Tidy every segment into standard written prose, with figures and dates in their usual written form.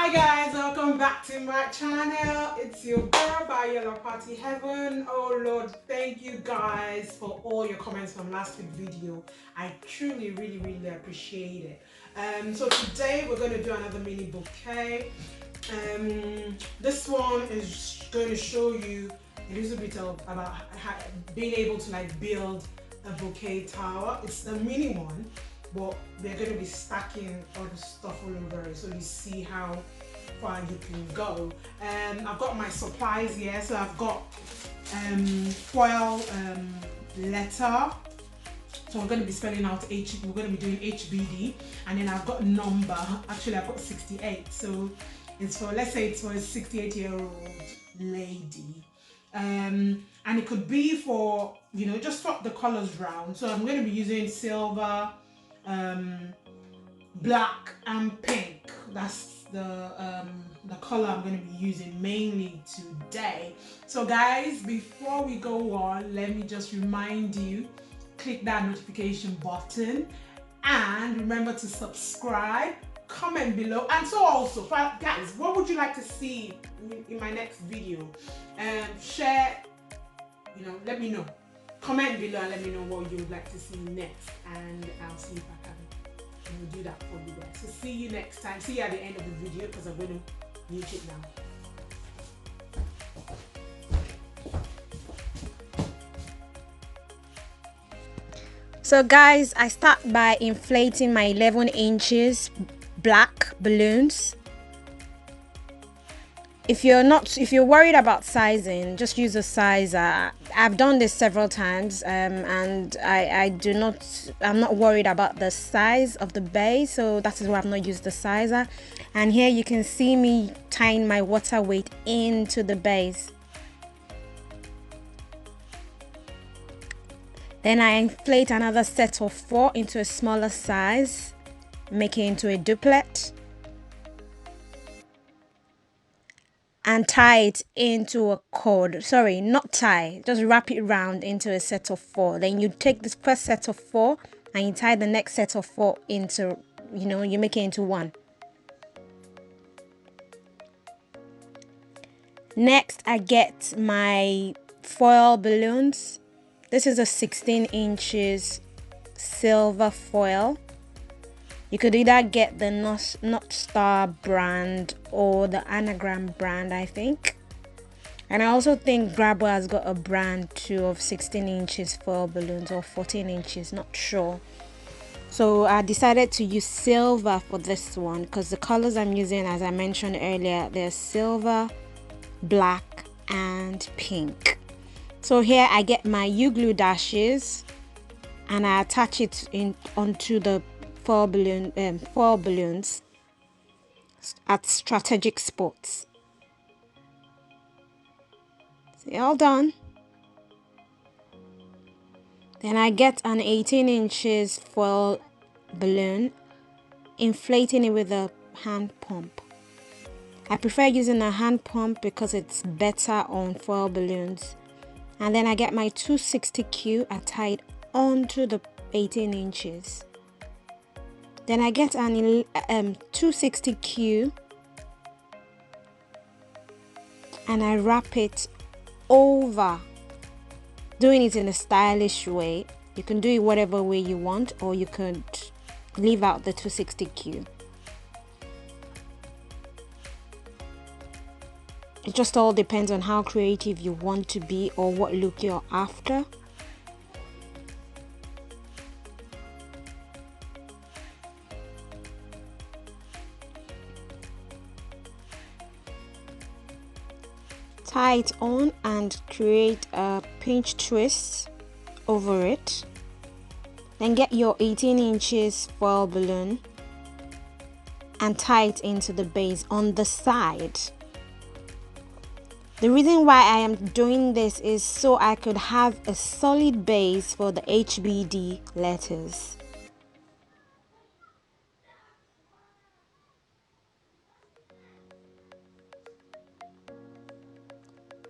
Hi guys, welcome back to my channel. It's your girl by Yellow Party Heaven. Oh Lord, thank you guys for all your comments from last week's video. I truly really appreciate it. So today we're going to do another mini bouquet. This one is going to show you a little bit about being able to like build a bouquet tower. It's the mini one, but they're going to be stacking all the stuff all over it, so you see how far you can go. I've got my supplies here, so I've got foil letter, so we're going to be spelling out we're going to be doing HBD, and then I've got number. Actually I've got 68, so it's for, let's say it's for a 68-year-old lady, and it could be for, you know, just swap the colors round. So I'm going to be using silver, black and pink. That's the color I'm going to be using mainly today. So guys, before we go on, let me just remind you, click that notification button and remember to subscribe, comment below, and so also guys, what would you like to see in my next video? Share, you know, let me know. Comment below and let me know what you would like to see next, and I'll see if I can do that for you guys. So see you next time. See you at the end of the video, because I'm going to mute it now. So guys, I start by inflating my 11 inches black balloons. If you're worried about sizing, just use a sizer. I've done this several times, and I'm not worried about the size of the base, so that is why I've not used the sizer. And here you can see me tying my water weight into the base. Then I inflate another set of 4 into a smaller size, make it into a duplet, and tie it into a cord. Sorry, not tie, just wrap it round into a set of 4. Then you take this first set of 4 and you tie the next set of 4 into, you know, you make it into one. Next, I get my foil balloons. This is a 16 inches silver foil. You could either get the North Star brand or the Anagram brand, I think. And I also think Grabo has got a brand too of 16 inches foil balloons, or 14 inches, not sure. So I decided to use silver for this one because the colors I'm using, as I mentioned earlier, they're silver, black and pink. So here I get my Uglu dashes and I attach it onto the foil balloons at strategic spots. See, all done. Then I get an 18 inches foil balloon, inflating it with a hand pump. I prefer using a hand pump because it's better on foil balloons. And then I get my 260Q, I tie it onto the 18 inches. Then I get an 260Q and I wrap it over, doing it in a stylish way. You can do it whatever way you want, or you could leave out the 260Q. It just all depends on how creative you want to be or what look you're after. Tie it on and create a pinch twist over it. Then get your 18 inches foil balloon and tie it into the base on the side. The reason why I am doing this is so I could have a solid base for the HBD letters.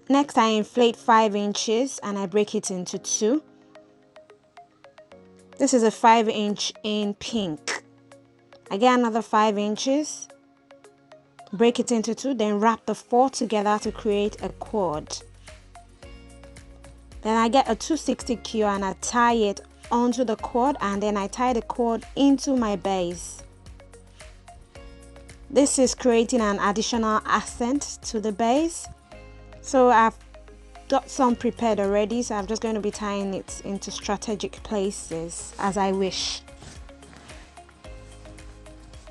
Next, I inflate 5 inches and I break it into 2. This is a 5 inch in pink. I get another 5 inches break it into two, then wrap the four together to create a cord. Then I get a 260Q and I tie it onto the cord, and then I tie the cord into my base. This is creating an additional accent to the base. So I've got some prepared already, so I'm just going to be tying it into strategic places as I wish.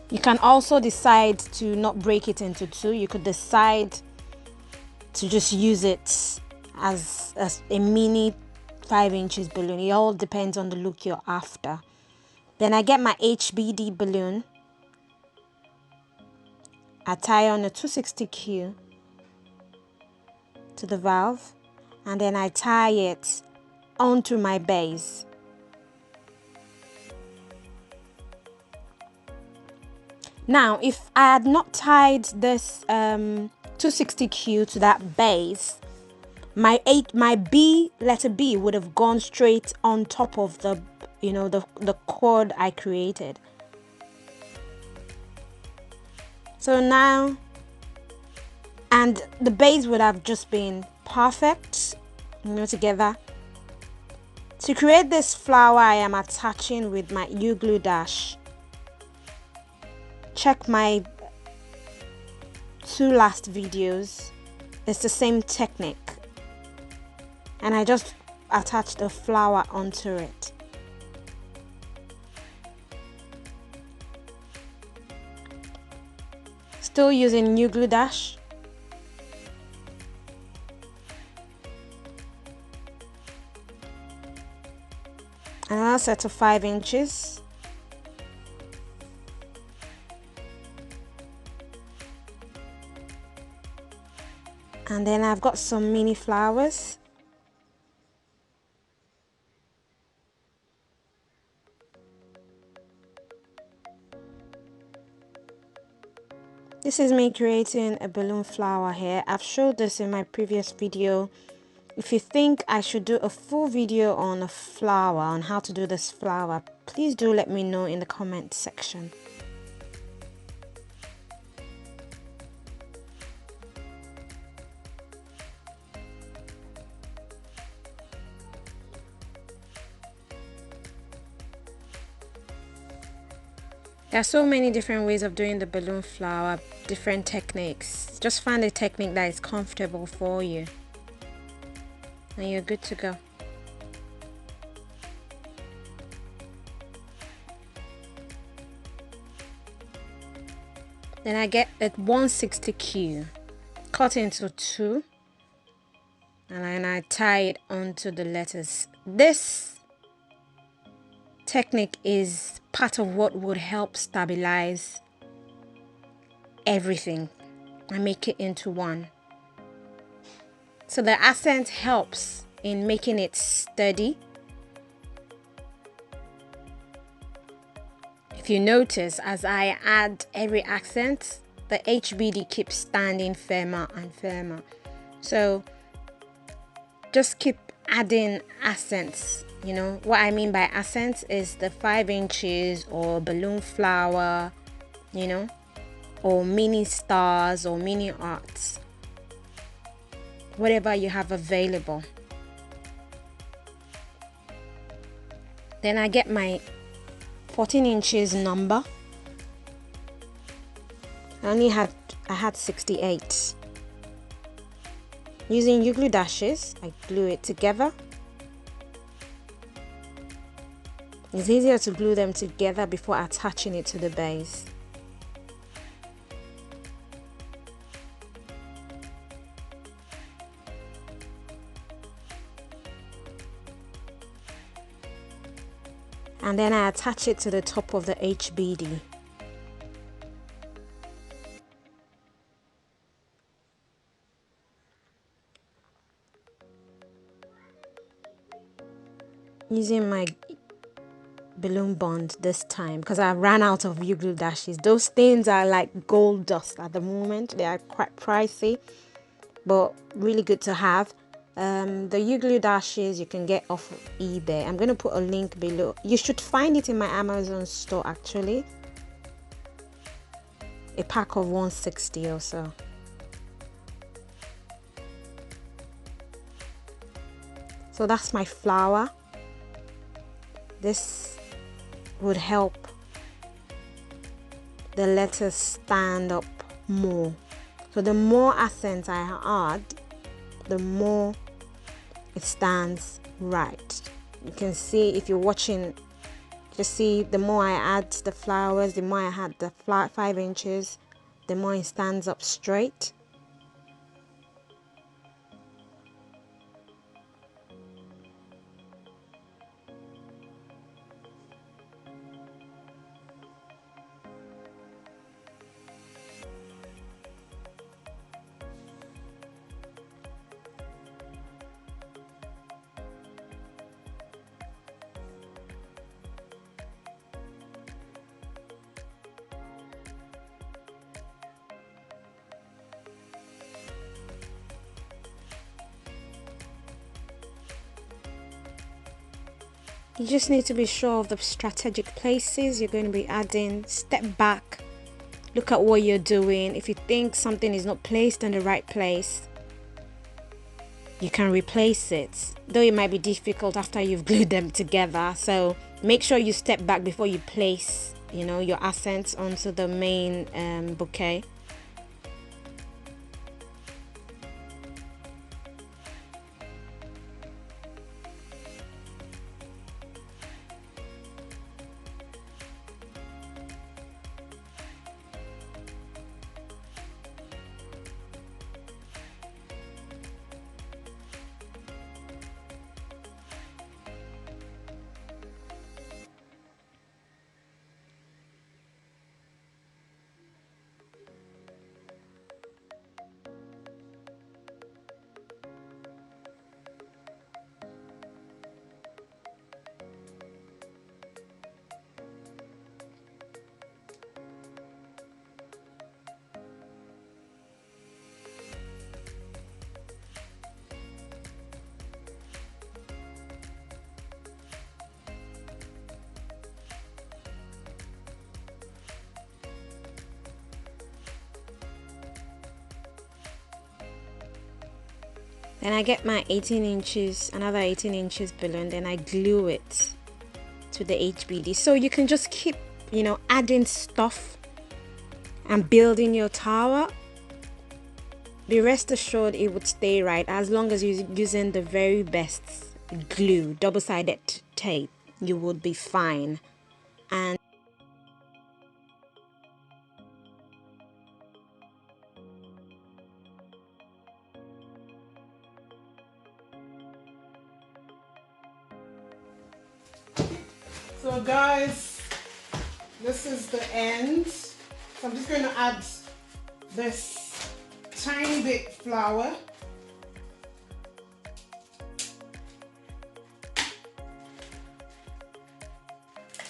You can also decide to not break it into two. You could decide to just use it as a mini 5 inches balloon. It all depends on the look you're after. Then I get my HBD balloon. I tie on a 260Q to the valve, and then I tie it onto my base. Now, if I had not tied this 260Q to that base, my letter B would have gone straight on top of the the cord I created. So now, and the base would have just been perfect, together. To create this flower, I am attaching with my Uglu dash. Check my 2 last videos. It's the same technique, and I just attach the flower onto it. Still using Uglu dash. Another set of 5 inches. And then I've got some mini flowers. This is me creating a balloon flower here. I've showed this in my previous video. If you think I should do a full video on a flower, on how to do this flower, please do let me know in the comment section. There are so many different ways of doing the balloon flower, different techniques. Just find a technique that is comfortable for you, and you're good to go. Then I get a 160Q, cut into 2, and then I tie it onto the letters. This technique is part of what would help stabilize everything and make it into one. So the accent helps in making it sturdy. If you notice, as I add every accent, the HBD keeps standing firmer and firmer. So just keep adding accents. What I mean by accents is the 5 inches or balloon flower, or mini stars or mini arts, whatever you have available. Then I get my 14 inches number. I had 68. Using Uglu dashes, I glue it together. It's easier to glue them together before attaching it to the base. And then I attach it to the top of the HBD. Using my balloon bond this time because I ran out of Uglu dashes. Those things are like gold dust at the moment. They are quite pricey, but really good to have. The Uglu dashes you can get off of eBay. I'm going to put a link below. You should find it in my Amazon store actually. a pack of 160 or so. So that's my flower. This would help the letters stand up more. So the more accents I add, the more it stands right. You can see, if you're watching, you see the more I add the flowers, the more I add the 5 inches, the more it stands up straight. You just need to be sure of the strategic places you're going to be adding. Step back, look at what you're doing. If you think something is not placed in the right place, you can replace it, though it might be difficult after you've glued them together. So make sure you step back before you place, your accents onto the main bouquet. Then I get my 18 inches, another 18 inches balloon, then I glue it to the HBD. So you can just keep, adding stuff and building your tower. Be rest assured it would stay right as long as you're using the very best glue, double-sided tape, you would be fine. And so guys, this is the end. So I'm just going to add this tiny bit flour.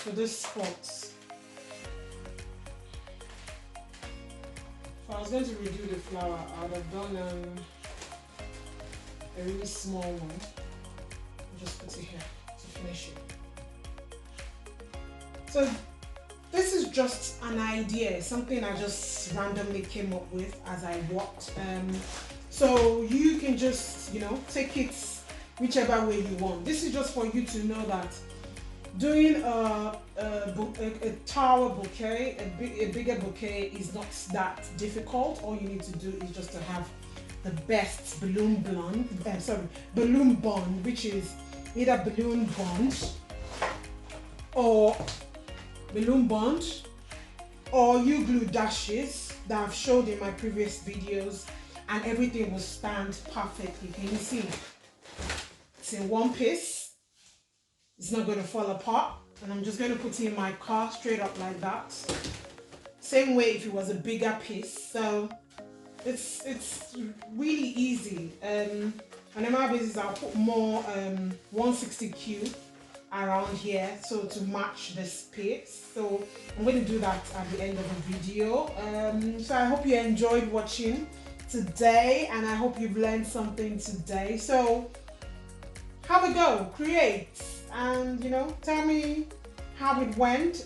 To this spot. So I was going to redo the flour. I would have done a really small one. I'll just put it here to finish it. So this is just an idea, something I just randomly came up with as I walked. So you can just, take it whichever way you want. This is just for you to know that doing a tower bouquet, a bigger bouquet, is not that difficult. All you need to do is just to have the best balloon bond, which is either balloon bond or Uglu dashes that I've showed in my previous videos, and everything will stand perfectly. Can you see? It's in one piece. It's not going to fall apart, and I'm just going to put it in my car straight up like that. Same way if it was a bigger piece. So it's really easy. On a normal basis, I'll put more 160Q around here so to match the space. So I'm going to do that at the end of the video. So I hope you enjoyed watching today, and I hope you've learned something today. So have a go, create, and tell me how it went.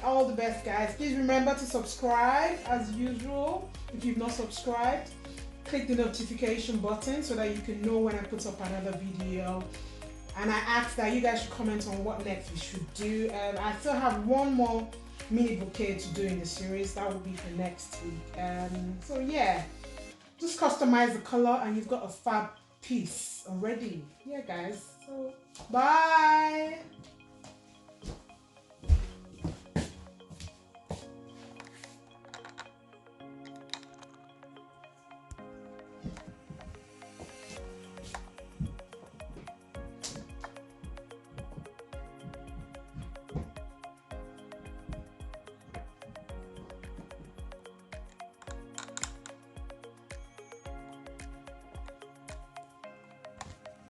All the best, guys. Please remember to subscribe as usual. If you've not subscribed, click the notification button so that you can know when I put up another video. And I asked that you guys should comment on what next we should do. I still have one more mini bouquet to do in the series. That will be for next week. So yeah, just customize the color and you've got a fab piece already. Yeah, guys. So bye.